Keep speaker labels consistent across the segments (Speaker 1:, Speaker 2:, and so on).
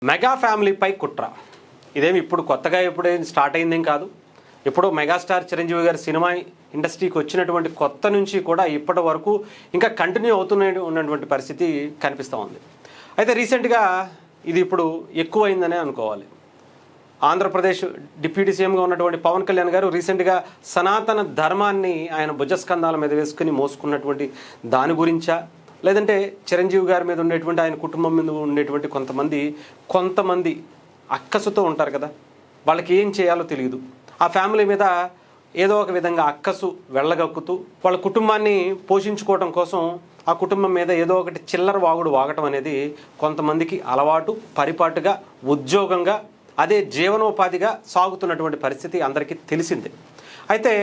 Speaker 1: Mega ఫ్యామిలీపై కుట్ర ఇదేమి ఇప్పుడు కొత్తగా ఎప్పుడేం స్టార్ట్ అయిందేం కాదు. ఇప్పుడు మెగాస్టార్ చిరంజీవి గారి సినిమా ఇండస్ట్రీకి వచ్చినటువంటి కొత్త నుంచి కూడా ఇప్పటి వరకు ఇంకా కంటిన్యూ ఉన్నటువంటి పరిస్థితి కనిపిస్తూ ఉంది. అయితే రీసెంట్గా ఇది ఇప్పుడు ఎక్కువైందనే అనుకోవాలి. ఆంధ్రప్రదేశ్ డిప్యూటీ సీఎంగా ఉన్నటువంటి పవన్ కళ్యాణ్ గారు రీసెంట్గా సనాతన ధర్మాన్ని ఆయన భుజస్కంధాల మీద వేసుకుని మోసుకున్నటువంటి దాని గురించా, లేదంటే చిరంజీవి గారి మీద ఉండేటువంటి ఆయన కుటుంబం మీద ఉండేటువంటి కొంతమంది అక్కసుతో ఉంటారు కదా, వాళ్ళకి ఏం చేయాలో తెలియదు. ఆ ఫ్యామిలీ మీద ఏదో ఒక విధంగా అక్కసు వెళ్ళగక్కుతూ వాళ్ళ కుటుంబాన్ని పోషించుకోవడం కోసం ఆ కుటుంబం మీద ఏదో ఒకటి చిల్లర వాగటం అనేది కొంతమందికి అలవాటు, పరిపాటుగా, ఉద్యోగంగా, అదే జీవనోపాధిగా సాగుతున్నటువంటి పరిస్థితి అందరికీ తెలిసిందే. అయితే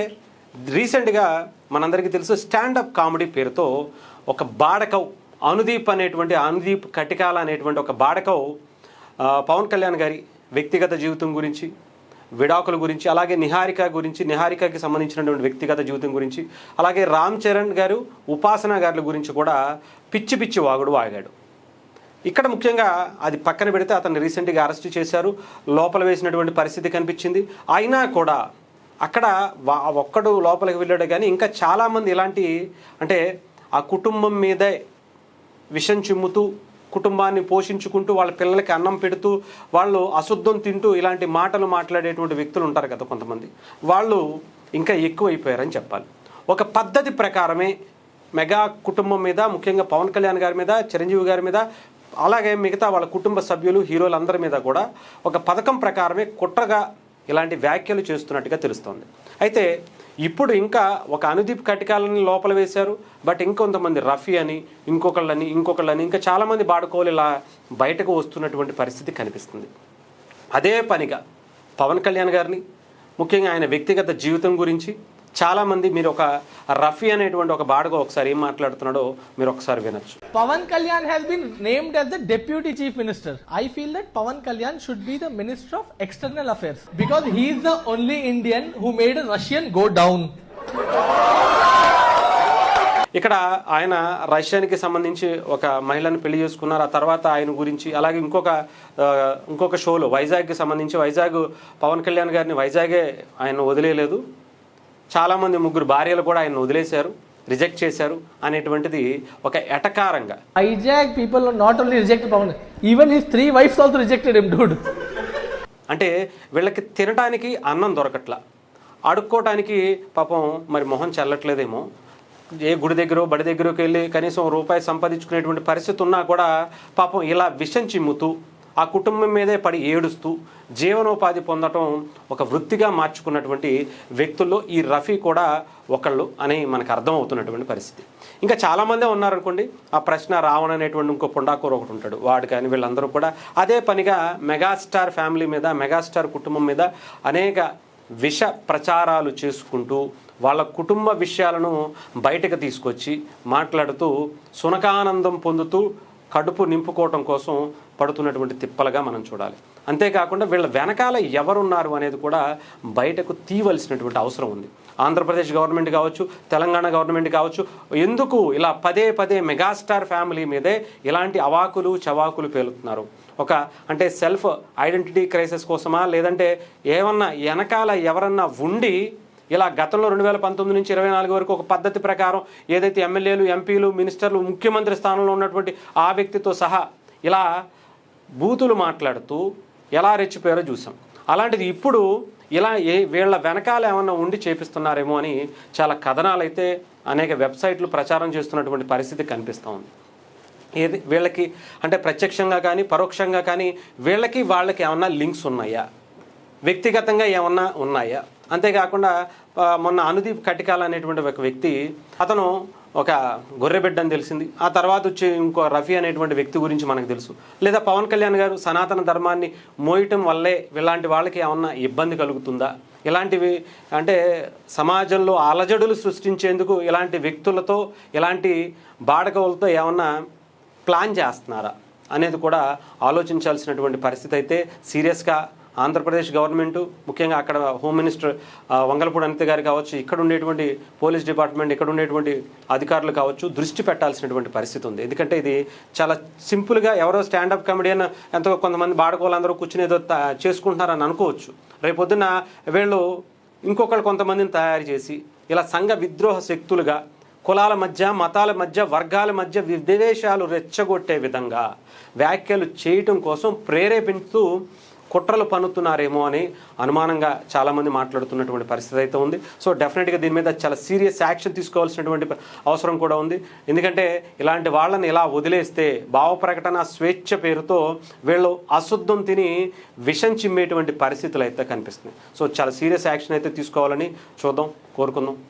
Speaker 1: రీసెంట్గా మనందరికీ తెలుసు స్టాండప్ కామెడీ పేరుతో ఒక బాడకవ్ అనుదీప్ కటికాల అనేటువంటి ఒక బాడకవ్ పవన్ కళ్యాణ్ గారి వ్యక్తిగత జీవితం గురించి, విడాకుల గురించి, అలాగే నిహారికకి సంబంధించినటువంటి వ్యక్తిగత జీవితం గురించి, అలాగే రామ్ చరణ్ గారు, ఉపాసన గారి గురించి కూడా పిచ్చి వాగాడు. ఇక్కడ ముఖ్యంగా అది పక్కన పెడితే అతన్ని రీసెంట్గా అరెస్ట్ చేశారు, లోపల వేసినటువంటి పరిస్థితి కనిపించింది. అయినా కూడా అక్కడ ఒక్కడు లోపలికి వెళ్ళాడు, కానీ ఇంకా చాలామంది ఇలాంటి అంటే ఆ కుటుంబం మీదే విషం చిమ్ముతూ కుటుంబాన్ని పోషించుకుంటూ వాళ్ళ పిల్లలకి అన్నం పెడుతూ వాళ్ళు అశుద్ధం తింటూ ఇలాంటి మాటలు మాట్లాడేటువంటి వ్యక్తులు ఉంటారు కదా కొంతమంది, వాళ్ళు ఇంకా ఎక్కువైపోయారని చెప్పాలి. ఒక పద్ధతి ప్రకారమే మెగా కుటుంబం మీద, ముఖ్యంగా పవన్ కళ్యాణ్ గారి మీద, చిరంజీవి గారి మీద, అలాగే మిగతా వాళ్ళ కుటుంబ సభ్యులు, హీరోలందరి మీద కూడా ఒక పథకం ప్రకారమే కుట్రగా ఇలాంటి వ్యాఖ్యలు చేస్తున్నట్టుగా తెలుస్తోంది. అయితే ఇప్పుడు ఇంకా ఒక అనుదీప్ కటికాలని లోపల వేశారు, బట్ ఇంకొంతమంది రఫీ అని ఇంకొకళ్ళని ఇంకా చాలామంది బాడుకోలు ఇలా బయటకు వస్తున్నటువంటి పరిస్థితి కనిపిస్తుంది. అదే పనిగా పవన్ కళ్యాణ్ గారిని, ముఖ్యంగా ఆయన వ్యక్తిగత జీవితం గురించి చాలామంది, మీరు ఒక రఫీ అనేటువంటి ఒక బాడుగో ఒకసారి ఏం మాట్లాడుతున్నాడో మీరు ఒకసారి వినొచ్చు.
Speaker 2: Pawan Kalyan has been named as the Deputy Chief Minister. I feel that Pawan Kalyan should be the Minister of External Affairs because he is the only Indian who made a Russian go down.
Speaker 1: ఇక్కడ ఆయన రష్యానికి సంబంధించి ఒక మహిళను పెళ్లి చేసుకున్నారు. ఆ తర్వాత ఆయన గురించి, అలాగే ఇంకొక షోలో వైజాగ్కి సంబంధించి, పవన్ కళ్యాణ్ గారిని వైజాగే ఆయన వదిలేయలేదు, చాలామంది 3 భార్యలు కూడా ఆయన వదిలేశారు, రిజెక్ట్ చేశారు అనేటువంటిది ఒక ఎటకారంగా.
Speaker 2: Vizag people not only rejected Pawan, even his 3 wives also rejected him dude.
Speaker 1: అంటే వీళ్ళకి తినడానికి అన్నం దొరకట్లా, అడుక్కోవటానికి పాపం మరి మొహం చల్లట్లేదేమో, ఏ గుడి దగ్గర బడి దగ్గరకు వెళ్ళి కనీసం రూపాయి సంపాదించుకునేటువంటి పరిస్థితి ఉన్నా కూడా పాపం ఇలా విషం చిమ్ముతూ ఆ కుటుంబం మీదే పడి ఏడుస్తూ జీవనోపాధి పొందటం ఒక వృత్తిగా మార్చుకున్నటువంటి వ్యక్తుల్లో ఈ రఫీ కూడా ఒకళ్ళు అని మనకు అర్థమవుతున్నటువంటి పరిస్థితి. ఇంకా చాలామందే ఉన్నారనుకోండి. ఆ ప్రశ్న రావణ అనేటువంటి ఇంకో పుండాకూర ఒకటి ఉంటాడు, వాడు కానీ వీళ్ళందరూ కూడా అదే పనిగా మెగాస్టార్ ఫ్యామిలీ మీద, మెగాస్టార్ కుటుంబం మీద అనేక విష ప్రచారాలు చేసుకుంటూ వాళ్ళ కుటుంబ విషయాలను బయటకు తీసుకొచ్చి మాట్లాడుతూ సునకానందం పొందుతూ కడుపు నింపుకోవటం కోసం పడుతున్నటువంటి తిప్పలుగా మనం చూడాలి. అంతేకాకుండా వీళ్ళ వెనకాల ఎవరున్నారు అనేది కూడా బయటకు తీయవలసినటువంటి అవసరం ఉంది. ఆంధ్రప్రదేశ్ గవర్నమెంట్ కావచ్చు, తెలంగాణ గవర్నమెంట్ కావచ్చు, ఎందుకు ఇలా పదే మెగాస్టార్ ఫ్యామిలీ మీదే ఇలాంటి అవాకులు చవాకులు పేలుతున్నారు? అంటే సెల్ఫ్ ఐడెంటిటీ క్రైసిస్ కోసమా, లేదంటే ఏమన్నా వెనకాల ఎవరన్నా ఉండి ఇలా గతంలో 2019 నుంచి 24 వరకు ఒక పద్ధతి ప్రకారం ఏదైతే ఎమ్మెల్యేలు, ఎంపీలు, మినిస్టర్లు, ముఖ్యమంత్రి స్థానంలో ఉన్నటువంటి ఆ వ్యక్తితో సహా ఇలా బూతులు మాట్లాడుతూ ఎలా రెచ్చిపోయారో చూసాం. అలాంటిది ఇప్పుడు ఇలా వీళ్ళ వెనకాల ఏమన్నా ఉండి చేపిస్తున్నారేమో అని చాలా కథనాలు అయితే అనేక వెబ్సైట్లు ప్రచారం చేస్తున్నటువంటి పరిస్థితి కనిపిస్తూ ఉంది. వీళ్ళకి అంటే ప్రత్యక్షంగా కానీ పరోక్షంగా కానీ వాళ్ళకి ఏమన్నా లింక్స్ ఉన్నాయా, వ్యక్తిగతంగా ఏమన్నా ఉన్నాయా? అంతేకాకుండా మొన్న అనుదీప్ కటికాల అనేటువంటి ఒక వ్యక్తి, అతను ఒక గొర్రెబిడ్డ అని తెలిసింది. ఆ తర్వాత వచ్చి ఇంకో రఫీ అనేటువంటి వ్యక్తి గురించి మనకు తెలుసు. లేదా పవన్ కళ్యాణ్ గారు సనాతన ధర్మాన్ని మోయటం వల్లే ఇలాంటి వాళ్ళకి ఏమన్నా ఇబ్బంది కలుగుతుందా? ఇలాంటివి అంటే సమాజంలో అలజడులు సృష్టించేందుకు ఇలాంటి వ్యక్తులతో, ఇలాంటి బాడకవులతో ఏమన్నా ప్లాన్ చేస్తున్నారా అనేది కూడా ఆలోచించాల్సినటువంటి పరిస్థితి అయితే సీరియస్గా ఆంధ్రప్రదేశ్ గవర్నమెంట్, ముఖ్యంగా అక్కడ హోమ్ మినిస్టర్ వంగలపూడి అనిత గారు కావచ్చు, ఇక్కడ ఉండేటువంటి పోలీస్ డిపార్ట్మెంట్, ఇక్కడ ఉండేటువంటి అధికారులు కావచ్చు, దృష్టి పెట్టాల్సినటువంటి పరిస్థితి ఉంది. ఎందుకంటే ఇది చాలా సింపుల్గా ఎవరో స్టాండప్ కమెడియన్ ఎంతో కొంతమంది బాడుకోవాలందరూ కూర్చుని ఏదో చేసుకుంటున్నారని అనుకోవచ్చు. రేపొద్దున వీళ్ళు ఇంకొకళ్ళు కొంతమందిని తయారు చేసి ఇలా సంఘ విద్రోహ శక్తులుగా కులాల మధ్య, మతాల మధ్య, వర్గాల మధ్య విద్వేషాలు రెచ్చగొట్టే విధంగా వ్యాఖ్యలు చేయటం కోసం ప్రేరేపిస్తూ కుట్రలు పన్నుతున్నారేమో అని అనుమానంగా చాలామంది మాట్లాడుతున్నటువంటి పరిస్థితి అయితే ఉంది. సో డెఫినెట్గా దీని మీద చాలా సీరియస్ యాక్షన్ తీసుకోవాల్సినటువంటి అవసరం కూడా ఉంది. ఎందుకంటే ఇలాంటి వాళ్ళని ఇలా వదిలేస్తే భావ ప్రకటన స్వేచ్ఛ పేరుతో వీళ్ళు అశుద్ధం తిని విషం చిమ్మేటువంటి పరిస్థితులు అయితే కనిపిస్తున్నాయి. సో చాలా సీరియస్ యాక్షన్ అయితే తీసుకోవాలని చూద్దాం, కోరుకుందాం.